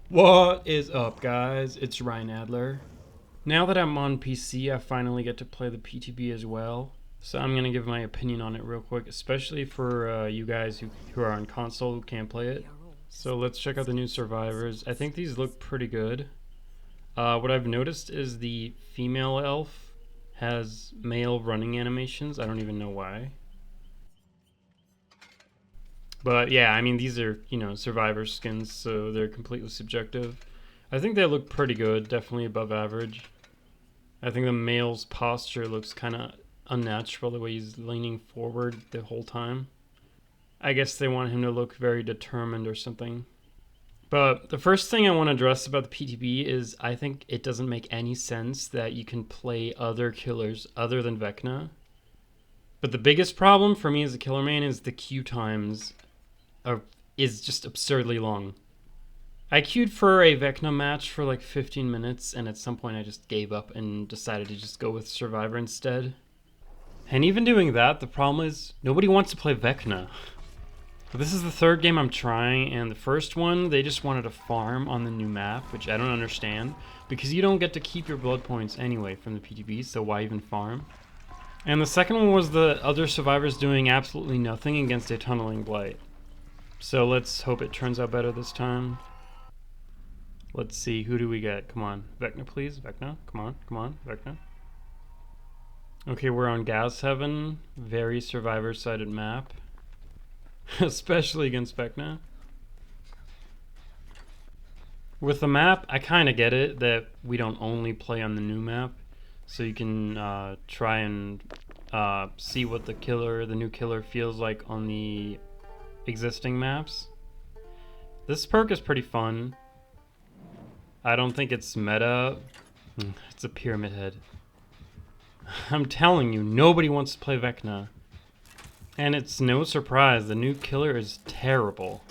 What is up, guys? It's Ryan Adler. Now that I'm on PC, I finally get to play the PTB as well. So I'm gonna give my opinion on it real quick, especially for you guys who are on console who can't play it. So let's check out the new survivors. I think these look pretty good. What I've noticed is the female elf has male running animations. I don't even know why. But yeah, I mean, these are, survivor skins, so they're completely subjective. I think they look pretty good, definitely above average. I think the male's posture looks kind of unnatural, the way he's leaning forward the whole time. I guess they want him to look very determined or something. But the first thing I want to address about the PTB is I think it doesn't make any sense that you can play other killers other than Vecna. But the biggest problem for me as a killer main is the queue times is just absurdly long. I queued for a Vecna match for like 15 minutes, and at some point I just gave up and decided to just go with Survivor instead. And even doing that, the problem is nobody wants to play Vecna. This is the third game I'm trying, and the first one, they just wanted to farm on the new map, which I don't understand, because you don't get to keep your blood points anyway from the PTB, so why even farm? And the second one was the other survivors doing absolutely nothing against a tunneling blight. So let's hope it turns out better this time. Let's see, who do we get? Come on, Vecna please, Vecna, come on, Vecna. Okay, we're on Gas Heaven, very survivor-sided map. Especially against Vecna. With the map, I kind of get it that we don't only play on the new map, so you can try and see what the new killer feels like on the existing maps. This perk is pretty fun. I don't think it's meta. It's a pyramid head. I'm telling you, nobody wants to play Vecna. And it's no surprise, the new killer is terrible.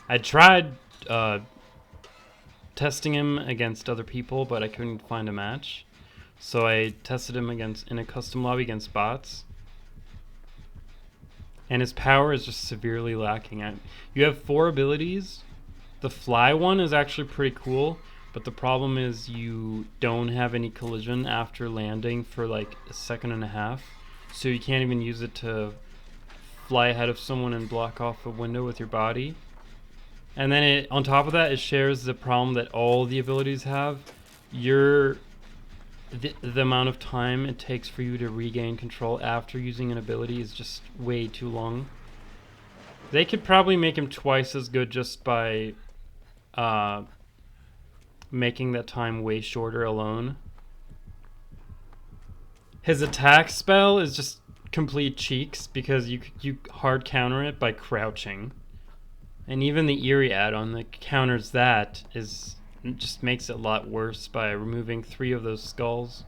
I tried testing him against other people, but I couldn't find a match. So I tested him in a custom lobby against bots. And his power is just severely lacking. You have 4 abilities. The fly one is actually pretty cool, but the problem is you don't have any collision after landing for like a second and a half. So you can't even use it to fly ahead of someone and block off a window with your body. And then on top of that, it shares the problem that all the abilities have. The amount of time it takes for you to regain control after using an ability is just way too long. They could probably make him twice as good just by making that time way shorter alone. His attack spell is just complete cheeks because you hard counter it by crouching. And even the Eerie add-on that counters that just makes it a lot worse by removing 3 of those skulls.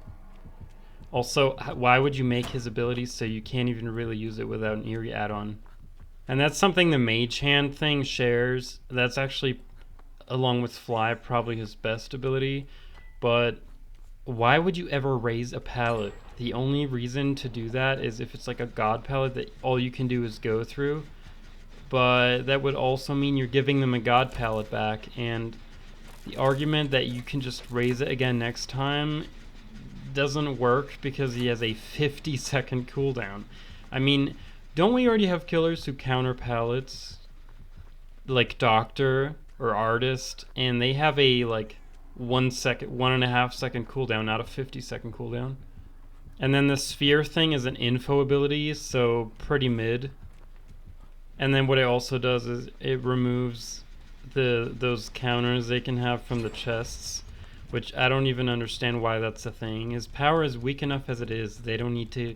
Also, why would you make his abilities so you can't even really use it without an Eerie add-on? And that's something the Mage Hand thing shares. That's actually, along with Fly, probably his best ability. But why would you ever raise a pallet? The only reason to do that is if it's like a god pallet that all you can do is go through. But that would also mean you're giving them a god pallet back, and the argument that you can just raise it again next time doesn't work because he has a 50-second cooldown. I mean, don't we already have killers who counter pallets, like Doctor or Artist, and they have a like 1.5 second cooldown, not a 50-second cooldown? And then the Sphere thing is an info ability, so pretty mid. And then what it also does is it removes those counters they can have from the chests, which I don't even understand why that's a thing. His power is weak enough as it is. They don't need to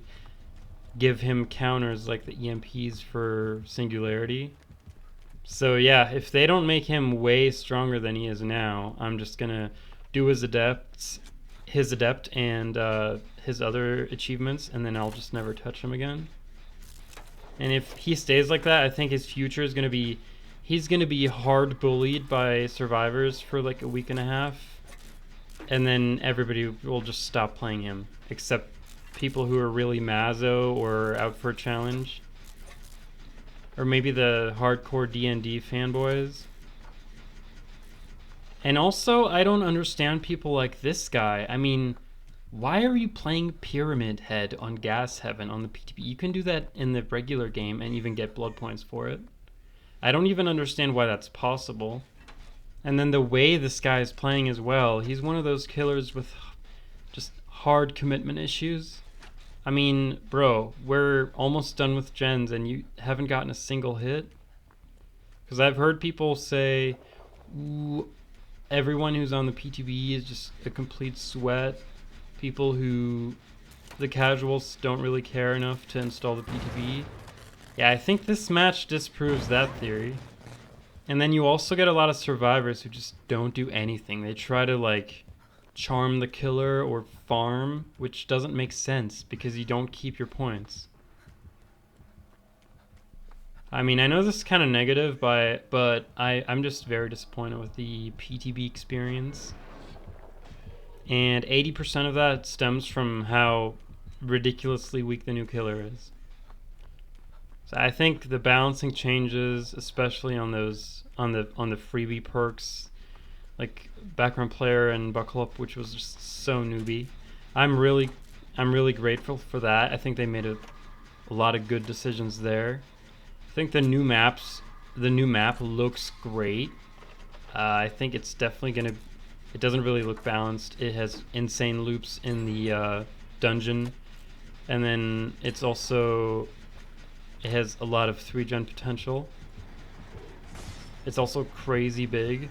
give him counters like the EMPs for Singularity. So yeah, if they don't make him way stronger than he is now, I'm just gonna do his adept and his other achievements, and then I'll just never touch him again. And if he stays like that, I think his future is gonna be he's gonna be hard bullied by survivors for like a week and a half, and then everybody will just stop playing him, except people who are really Mazzo or out for a challenge. Or maybe the hardcore D&D fanboys. And also, I don't understand people like this guy. I mean, why are you playing Pyramid Head on Gas Heaven on the PTB? You can do that in the regular game and even get blood points for it. I don't even understand why that's possible. And then the way this guy is playing as well, he's one of those killers with just hard commitment issues. I mean, bro, we're almost done with gens and you haven't gotten a single hit? Because I've heard people say, ooh, everyone who's on the PTB is just a complete sweat. People who, the casuals don't really care enough to install the PTB. Yeah, I think this match disproves that theory. And then you also get a lot of survivors who just don't do anything. They try to like charm the killer or farm, which doesn't make sense because you don't keep your points. I mean, I know this is kind of negative, but I'm just very disappointed with the PTB experience. And 80% of that stems from how ridiculously weak the new killer is. So I think the balancing changes, especially on those on the freebie perks, like background player and buckle up, which was just so newbie. I'm really grateful for that. I think they made a lot of good decisions there. I think the new map looks great. I think it's definitely gonna. It doesn't really look balanced. It has insane loops in the dungeon, and then it has a lot of 3-gen potential. It's also crazy big.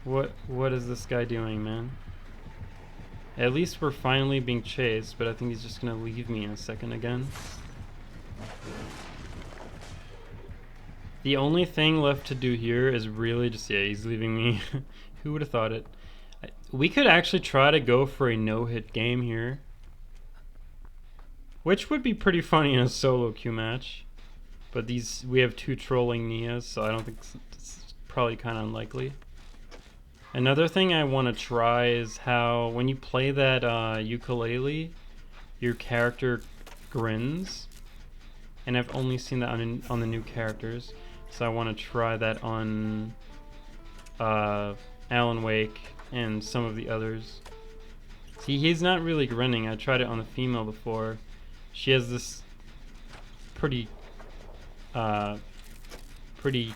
What is this guy doing, man? At least we're finally being chased, but I think he's just gonna leave me in a second again. The only thing left to do here is really just, yeah, he's leaving me. Who would have thought it? We could actually try to go for a no-hit game here, which would be pretty funny in a solo queue match. But we have 2 trolling Nias, so I don't think it's probably kind of unlikely. Another thing I want to try is how when you play that ukulele, your character grins. And I've only seen that on the new characters. So I want to try that on Alan Wake and some of the others. See, he's not really grinning. I tried it on the female before. She has this pretty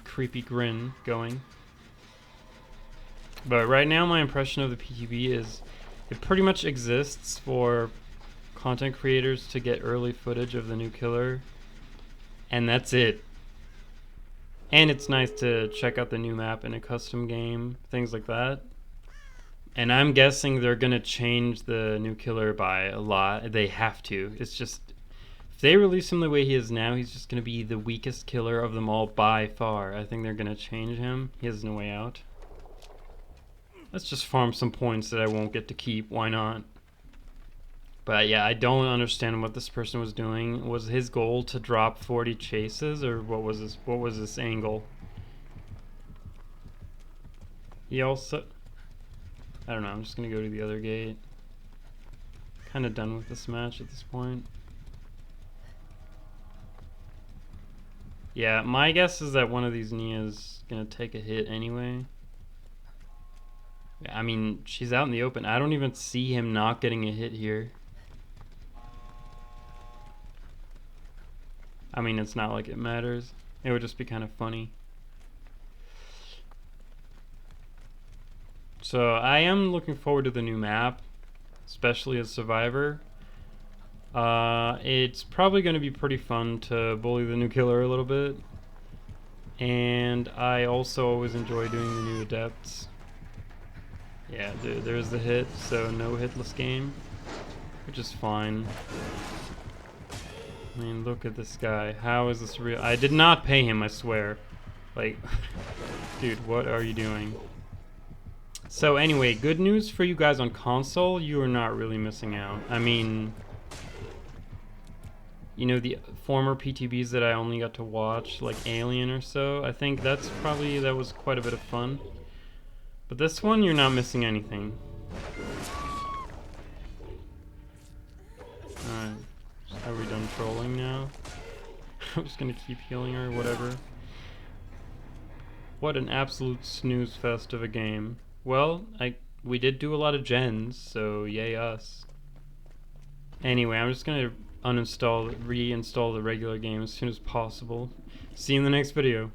creepy grin going. But right now my impression of the PTB is it pretty much exists for content creators to get early footage of the new killer. And that's it. And it's nice to check out the new map in a custom game, things like that. And I'm guessing they're gonna change the new killer by a lot. They have to. It's just, if they release him the way he is now, he's just gonna be the weakest killer of them all by far. I think they're gonna change him. He has no way out. Let's just farm some points that I won't get to keep. Why not? But yeah, I don't understand what this person was doing. Was his goal to drop 40 chases, or what was this angle? He also, I don't know, I'm just gonna go to the other gate. Kinda done with this match at this point. Yeah, my guess is that one of these Nia's gonna take a hit anyway. I mean, she's out in the open. I don't even see him not getting a hit here. I mean, it's not like it matters. It would just be kind of funny. So I am looking forward to the new map, especially as Survivor. It's probably going to be pretty fun to bully the new killer a little bit. And I also always enjoy doing the new adepts. Yeah, there's the hit, so no hitless game, which is fine. I mean, look at this guy. How is this real? I did not pay him, I swear. Like, dude, what are you doing? So anyway, good news for you guys on console, you are not really missing out. I mean, you know, the former PTBs that I only got to watch, like Alien or so, I think that was quite a bit of fun. But this one, you're not missing anything. Alright. Are we done trolling now? I'm just gonna keep healing her, whatever. What an absolute snooze fest of a game. Well, we did do a lot of gens, so yay us. Anyway, I'm just gonna reinstall the regular game as soon as possible. See you in the next video.